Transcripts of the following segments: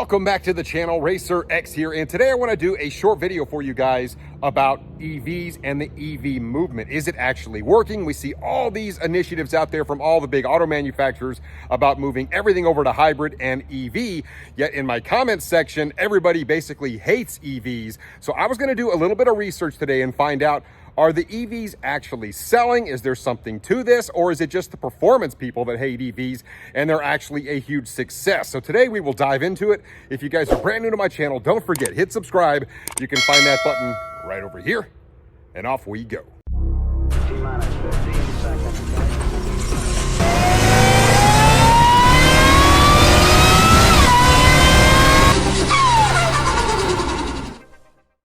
Welcome back to the channel. RacerX here, and today I want to do a short video for you guys about EVs and the EV movement. Is it actually working? We see all these initiatives out there from all the big auto manufacturers about moving everything over to hybrid and EV, yet in my comments section everybody basically hates EVs. So I was going to do a little bit of research today and find out, are the EVs actually selling? Is there something to this? Or is it just the performance people that hate EVs and they're actually a huge success? So today we will dive into it. If you guys are brand new to my channel, don't forget, hit subscribe. You can find that button right over here. And off we go. T-minus 15 seconds.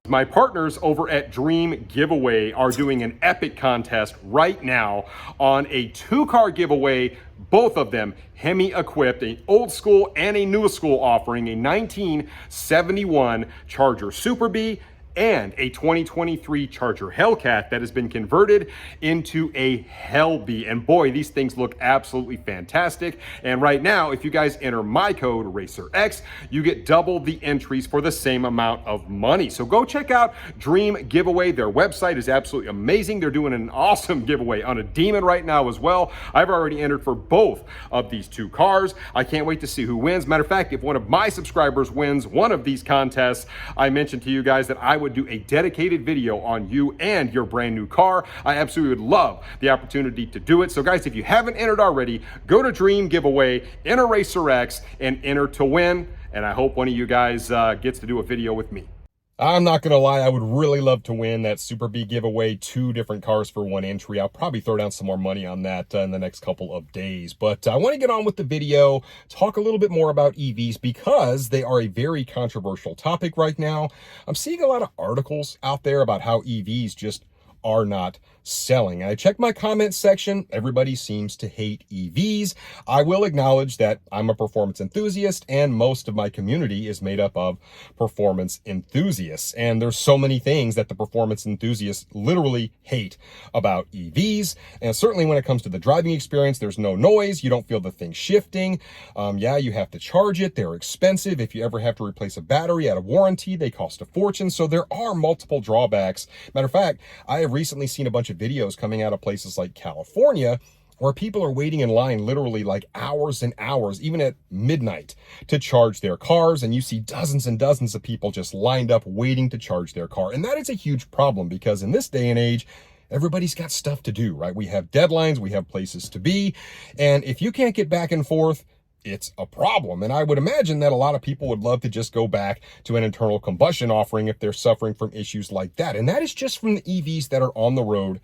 My partners over at Dream Giveaway are doing an epic contest right now on a 2-car giveaway, both of them Hemi equipped, an old school and a new school offering, a 1971 Charger Super Bee and a 2023 Charger Hellcat that has been converted into a Hellbee. And boy, these things look absolutely fantastic. And right now, if you guys enter my code RacerX, you get double the entries for the same amount of money. So go check out Dream Giveaway. Their website is absolutely amazing. They're doing an awesome giveaway on a Demon right now as well. I've already entered for both of these 2 cars. I can't wait to see who wins. Matter of fact, if one of my subscribers wins one of these contests, I mentioned to you guys that I would do a dedicated video on you and your brand new car. I absolutely would love the opportunity to do it. So guys, if you haven't entered already, go to Dream Giveaway, enter RacerX, and enter to win. And I hope one of you guys gets to do a video with me. I'm not gonna lie, I would really love to win that Super Bee giveaway, 2 different cars for 1 entry. I'll probably throw down some more money on that in the next couple of days. But I want to get on with the video, talk a little bit more about EVs because they are a very controversial topic right now. I'm seeing a lot of articles out there about how EVs just are not selling. I checked my comment section. Everybody seems to hate EVs. I will acknowledge that I'm a performance enthusiast and most of my community is made up of performance enthusiasts. And there's so many things that the performance enthusiasts literally hate about EVs. And certainly when it comes to the driving experience, there's no noise. You don't feel the thing shifting. Yeah, you have to charge it. They're expensive. If you ever have to replace a battery out of warranty, they cost a fortune. So there are multiple drawbacks. Matter of fact, I have recently seen a bunch of videos coming out of places like California where people are waiting in line literally like hours and hours, even at midnight, to charge their cars. And you see dozens and dozens of people just lined up waiting to charge their car. And that is a huge problem because in this day and age, everybody's got stuff to do, right? We have deadlines, we have places to be. And if you can't get back and forth, it's a problem. And I would imagine that a lot of people would love to just go back to an internal combustion offering if they're suffering from issues like that. And that is just from the EVs that are on the road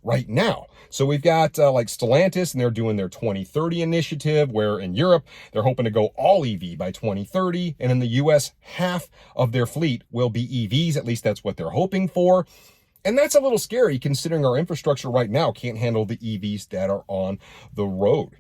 right now. So we've got like Stellantis, and they're doing their 2030 initiative, where in Europe, they're hoping to go all EV by 2030. And in the US, half of their fleet will be EVs. At least that's what they're hoping for. And that's a little scary considering our infrastructure right now can't handle the EVs that are on the road.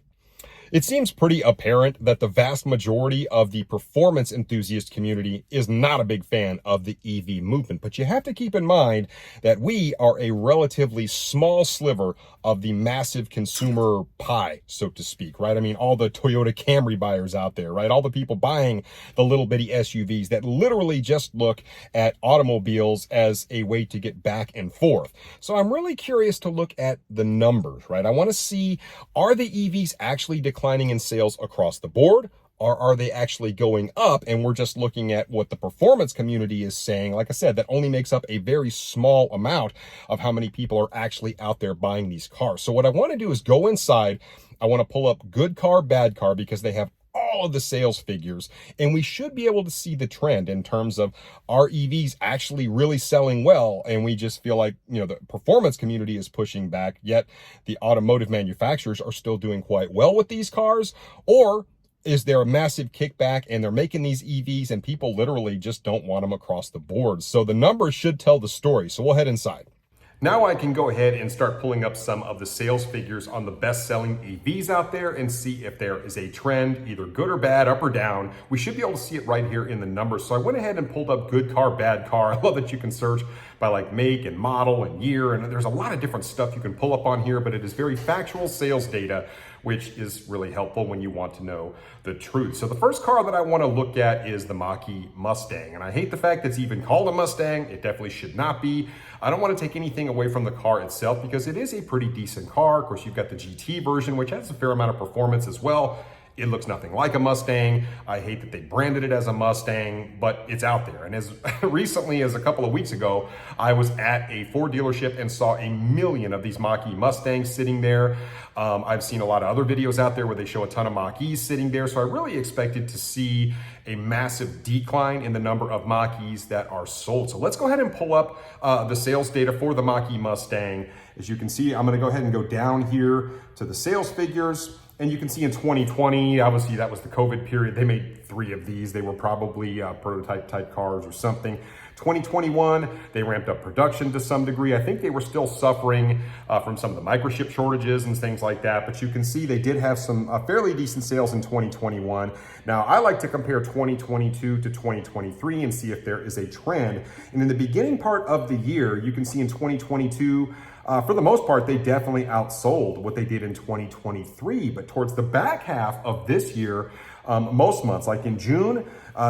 It seems pretty apparent that the vast majority of the performance enthusiast community is not a big fan of the EV movement, but you have to keep in mind that we are a relatively small sliver of the massive consumer pie, so to speak, right? I mean, all the Toyota Camry buyers out there, right? All the people buying the little bitty SUVs that literally just look at automobiles as a way to get back and forth. So I'm really curious to look at the numbers, right? I want to see, are the EVs actually declining in sales across the board? Or are they actually going up? And we're just looking at what the performance community is saying. Like I said, that only makes up a very small amount of how many people are actually out there buying these cars. So what I want to do is go inside. I want to pull up good car, bad car, because they have all of the sales figures, and we should be able to see the trend in terms of our EVs actually really selling well. And we just feel like, you know, the performance community is pushing back, yet the automotive manufacturers are still doing quite well with these cars. Or is there a massive kickback and they're making these EVs and people literally just don't want them across the board? So the numbers should tell the story. So we'll head inside. Now I can go ahead and start pulling up some of the sales figures on the best-selling EVs out there and see if there is a trend, either good or bad, up or down. We should be able to see it right here in the numbers. So I went ahead and pulled up good car, bad car. I love that you can search by like make and model and year, and there's a lot of different stuff you can pull up on here, but it is very factual sales data which is really helpful when you want to know the truth. So the first car that I want to look at is the Mach-E Mustang. And I hate the fact it's even called a Mustang. It definitely should not be. I don't want to take anything away from the car itself because it is a pretty decent car. Of course, you've got the GT version, which has a fair amount of performance as well. It looks nothing like a Mustang. I hate that they branded it as a Mustang, but it's out there. And as recently as a couple of weeks ago, I was at a Ford dealership and saw a million of these Mach-E Mustangs sitting there. I've seen a lot of other videos out there where they show a ton of Mach-E's sitting there. So I really expected to see a massive decline in the number of Mach-E's that are sold. So let's go ahead and pull up the sales data for the Mach-E Mustang. As you can see, I'm gonna go ahead and go down here to the sales figures. And you can see in 2020, obviously that was the COVID period. They made 3 of these. They were probably prototype type cars or something. 2021, they ramped up production to some degree. I think they were still suffering from some of the microchip shortages and things like that. But you can see they did have some fairly decent sales in 2021. Now, I like to compare 2022 to 2023 and see if there is a trend. And in the beginning part of the year, you can see in 2022, for the most part, they definitely outsold what they did in 2023. But towards the back half of this year, most months, like in June,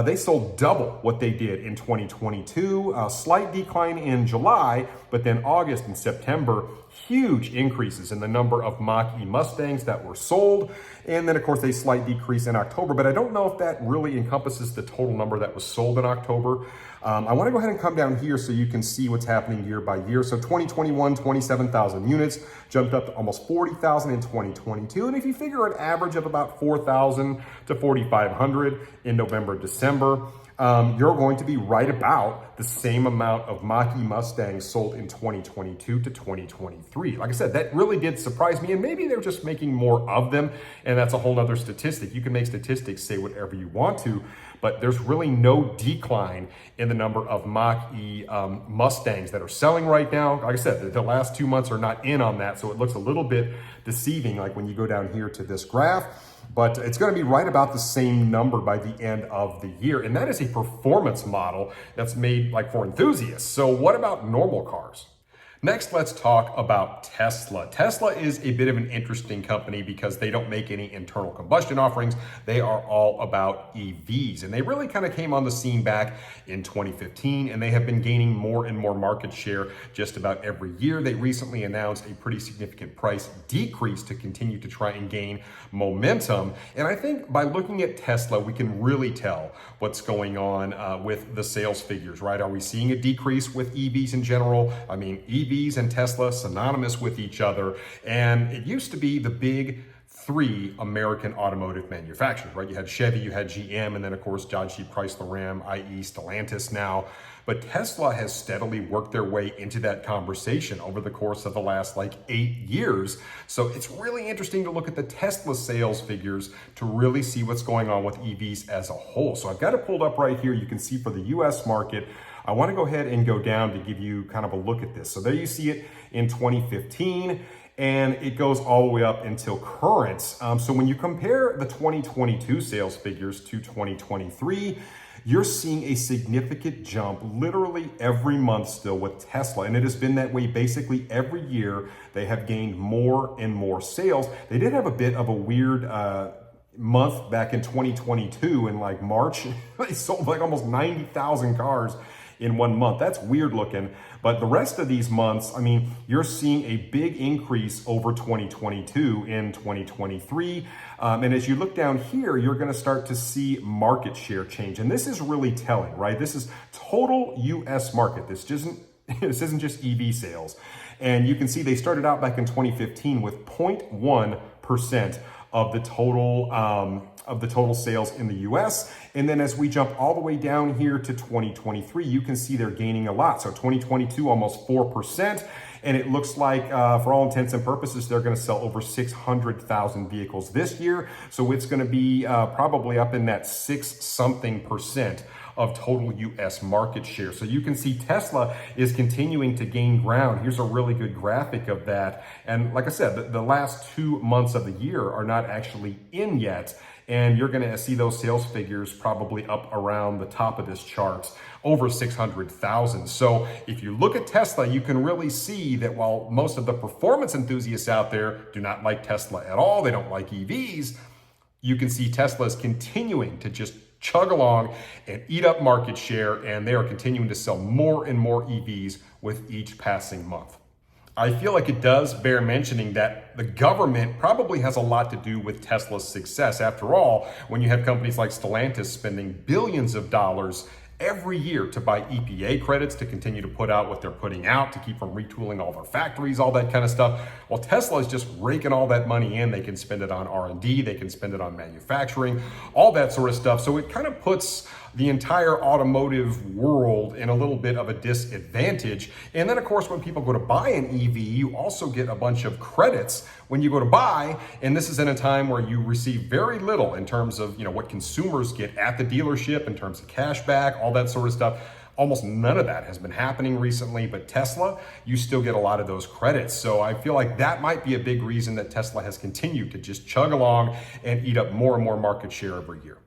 they sold double what they did in 2022. A slight decline in July, but then August and September, huge increases in the number of Mach-E Mustangs that were sold. And then, of course, a slight decrease in October. But I don't know if that really encompasses the total number that was sold in October. I want to go ahead and come down here so you can see what's happening year by year. So 2021, 27,000 units, jumped up to almost 40,000 in 2022. And if you figure an average of about 4,000 to 4,500 in November, December, you're going to be right about the same amount of Mach-E Mustangs sold in 2022 to 2023. Like I said, that really did surprise me, and maybe they're just making more of them, and that's a whole other statistic. You can make statistics say whatever you want to, but there's really no decline in the number of Mach-E Mustangs that are selling right now. Like I said, the last 2 months are not in on that, so it looks a little bit deceiving, like when you go down here to this graph. But it's going to be right about the same number by the end of the year. And that is a performance model that's made like for enthusiasts. So what about normal cars? Next, let's talk about Tesla. Tesla is a bit of an interesting company because they don't make any internal combustion offerings. They are all about EVs. And they really kind of came on the scene back in 2015, and they have been gaining more and more market share just about every year. They recently announced a pretty significant price decrease to continue to try and gain momentum. And I think by looking at Tesla, we can really tell what's going on with the sales figures, right? Are we seeing a decrease with EVs in general? I mean, EVs and Tesla synonymous with each other. And it used to be the big 3 American automotive manufacturers, right? You had Chevy, you had GM, and then of course, Dodge, Jeep, Chrysler, Ram, i.e. Stellantis now. But Tesla has steadily worked their way into that conversation over the course of the last 8 years. So it's really interesting to look at the Tesla sales figures to really see what's going on with EVs as a whole. So I've got it pulled up right here. You can see for the US market, I want to go ahead and go down to give you kind of a look at this. So there you see it in 2015. And it goes all the way up until current. So when you compare the 2022 sales figures to 2023, you're seeing a significant jump literally every month still with Tesla. And it has been that way basically every year. They have gained more and more sales. They did have a bit of a weird month back in 2022 in March. They sold almost 90,000 cars in 1 month. That's weird looking. But the rest of these months, I mean, you're seeing a big increase over 2022 in 2023. And as you look down here, you're going to start to see market share change. And this is really telling, right? This is total US market. This isn't just EV sales. And you can see they started out back in 2015 with 0.1% of the total sales in the US. And then as we jump all the way down here to 2023, you can see they're gaining a lot. So 2022, almost 4%. And it looks like, for all intents and purposes, they're going to sell over 600,000 vehicles this year. So it's going to be probably up in that 6-something% of total US market share. So you can see Tesla is continuing to gain ground. Here's a really good graphic of that. And like I said, the last 2 months of the year are not actually in yet. and you're gonna see those sales figures probably up around the top of this chart, over 600,000. So if you look at Tesla, you can really see that while most of the performance enthusiasts out there do not like Tesla at all, they don't like EVs, you can see Tesla is continuing to just chug along and eat up market share, and they are continuing to sell more and more EVs with each passing month. I feel like it does bear mentioning that the government probably has a lot to do with Tesla's success. After all, when you have companies like Stellantis spending billions of dollars every year to buy EPA credits to continue to put out what they're putting out, to keep from retooling all their factories, all that kind of stuff. Well, Tesla is just raking all that money in. They can spend it on R&D, they can spend it on manufacturing, all that sort of stuff. So it kind of puts the entire automotive world in a little bit of a disadvantage. And then of course, when people go to buy an EV, you also get a bunch of credits when you go to buy. And this is in a time where you receive very little in terms of, what consumers get at the dealership in terms of cash back, all that sort of stuff. Almost none of that has been happening recently, but Tesla, you still get a lot of those credits. So I feel like that might be a big reason that Tesla has continued to just chug along and eat up more and more market share every year.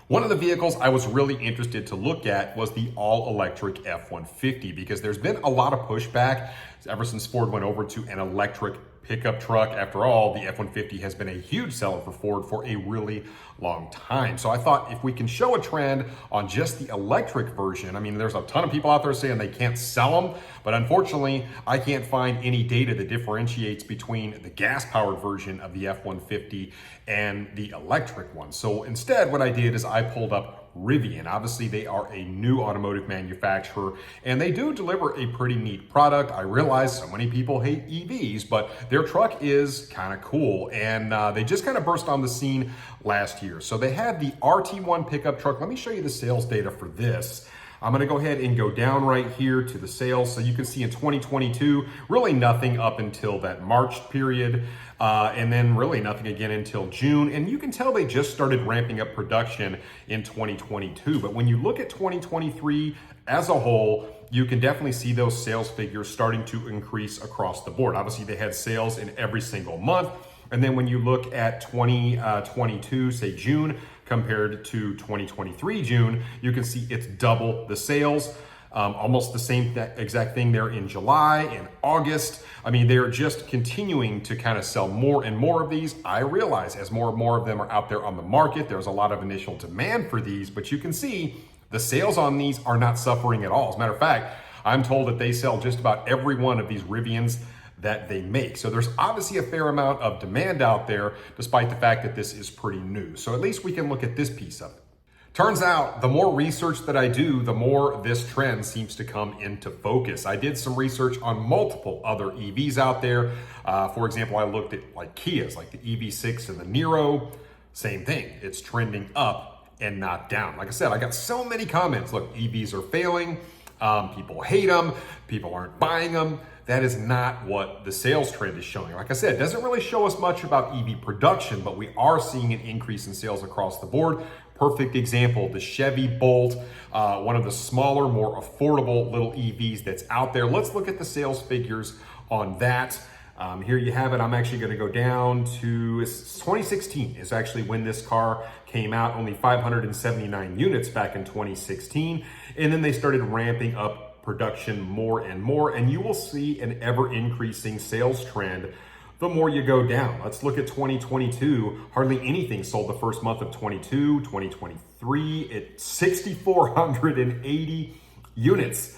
One of the vehicles I was really interested to look at was the all-electric F-150, because there's been a lot of pushback ever since Ford went over to an electric pickup truck. After all, the F-150 has been a huge seller for Ford for a really long time. So I thought if we can show a trend on just the electric version, I mean, there's a ton of people out there saying they can't sell them, but unfortunately, I can't find any data that differentiates between the gas-powered version of the F-150 and the electric one. So instead, what I did is I pulled up Rivian. Obviously, they are a new automotive manufacturer, and they do deliver a pretty neat product. I realize so many people hate EVs, but their truck is kind of cool, and they just kind of burst on the scene last year. So they had the RT1 pickup truck. Let me show you the sales data for this. I'm gonna go ahead and go down right here to the sales. So you can see in 2022, really nothing up until that March period, and then really nothing again until June. And you can tell they just started ramping up production in 2022. But when you look at 2023 as a whole, you can definitely see those sales figures starting to increase across the board. Obviously, they had sales in every single month. And then when you look at 2022, say June, compared to 2023 June, you can see it's double the sales. Almost the same exact thing there in July and August. I mean, they're just continuing to kind of sell more and more of these. I realize as more and more of them are out there on the market, there's a lot of initial demand for these, but you can see the sales on these are not suffering at all. As a matter of fact, I'm told that they sell just about every one of these Rivians that they make. So there's obviously a fair amount of demand out there, despite the fact that this is pretty new. So at least we can look at this piece of it. Turns out the more research that I do, the more this trend seems to come into focus. I did some research on multiple other EVs out there. For example, I looked at like Kias, like the EV6 and the Niro. Same thing, it's trending up and not down. Like I said, I got so many comments. Look, EVs are failing. People hate them. People aren't buying them. That is not what the sales trend is showing. Like I said, it doesn't really show us much about EV production, but we are seeing an increase in sales across the board. Perfect example, the Chevy Bolt, one of the smaller, more affordable little EVs that's out there. Let's look at the sales figures on that. Here you have it. I'm actually going to go down to 2016 is actually when this car came out, only 579 units back in 2016. And then they started ramping up production more and more, and you will see an ever increasing sales trend the more you go down. Let's look at 2022. Hardly anything sold the first month of 22, 2023 at 6,480 units.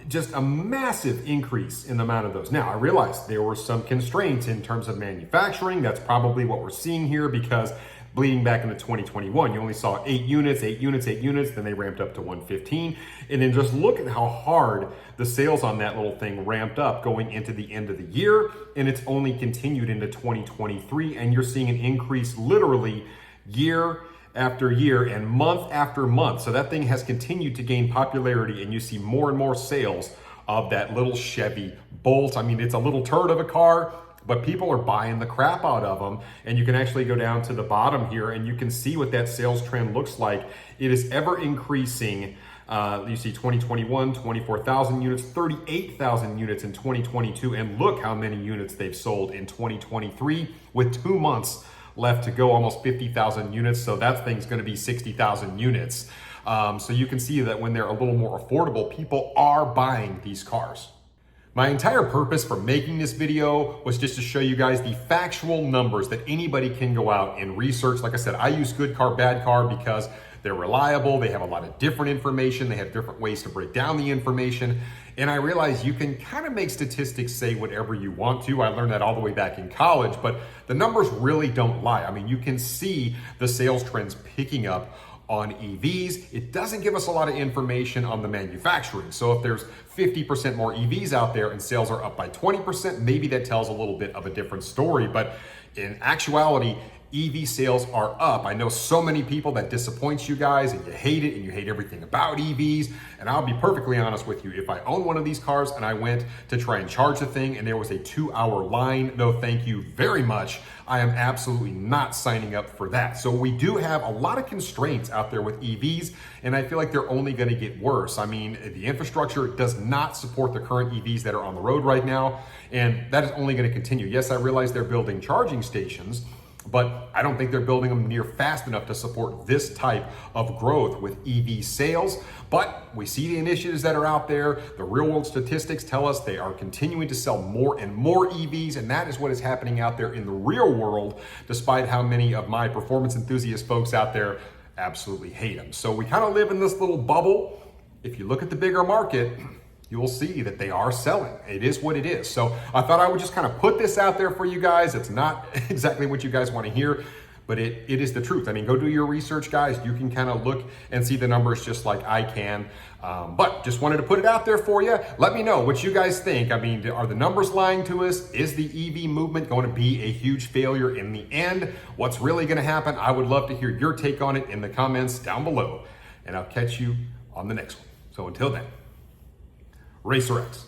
Just a massive increase in the amount of those. Now, I realize there were some constraints in terms of manufacturing. That's probably what we're seeing here, because bleeding back into 2021, you only saw 8 units, then they ramped up to 115. And then just look at how hard the sales on that little thing ramped up going into the end of the year. And it's only continued into 2023. And you're seeing an increase literally year after year and month after month. So that thing has continued to gain popularity, and you see more and more sales of that little Chevy Bolt. I mean, it's a little turd of a car, but people are buying the crap out of them. And you can actually go down to the bottom here and you can see what that sales trend looks like. It is ever increasing. You see 2021, 24,000 units, 38,000 units in 2022. And look how many units they've sold in 2023 with 2 months left to go, almost 50,000 units. So that thing's going to be 60,000 units. So you can see that when they're a little more affordable, people are buying these cars. My entire purpose for making this video was just to show you guys the factual numbers that anybody can go out and research. Like I said, I use Good Car, Bad Car because they're reliable. They have a lot of different information. They have different ways to break down the information. And I realize you can kind of make statistics say whatever you want to. I learned that all the way back in college, but the numbers really don't lie. I mean, you can see the sales trends picking up on EVs. It doesn't give us a lot of information on the manufacturing. So if there's 50% more EVs out there and sales are up by 20%, maybe that tells a little bit of a different story. But in actuality, EV sales are up. I know so many people that disappoints you guys and you hate it and you hate everything about EVs. And I'll be perfectly honest with you. If I own one of these cars and I went to try and charge the thing and there was a 2-hour line, no thank you very much. I am absolutely not signing up for that. So we do have a lot of constraints out there with EVs, and I feel like they're only going to get worse. I mean, the infrastructure does not support the current EVs that are on the road right now, and that is only going to continue. Yes, I realize they're building charging stations, but I don't think they're building them near fast enough to support this type of growth with EV sales. But we see the initiatives that are out there. The real world statistics tell us they are continuing to sell more and more EVs, and that is what is happening out there in the real world, despite how many of my performance enthusiast folks out there absolutely hate them. So we kind of live in this little bubble. If you look at the bigger market, you will see that they are selling. It is what it is. So I thought I would just kind of put this out there for you guys. It's not exactly what you guys want to hear, but it is the truth. I mean, go do your research, guys. You can kind of look and see the numbers just like I can. But just wanted to put it out there for you. Let me know what you guys think. I mean, are the numbers lying to us? Is the EV movement going to be a huge failure in the end? What's really going to happen? I would love to hear your take on it in the comments down below. And I'll catch you on the next one. So until then, RacerX.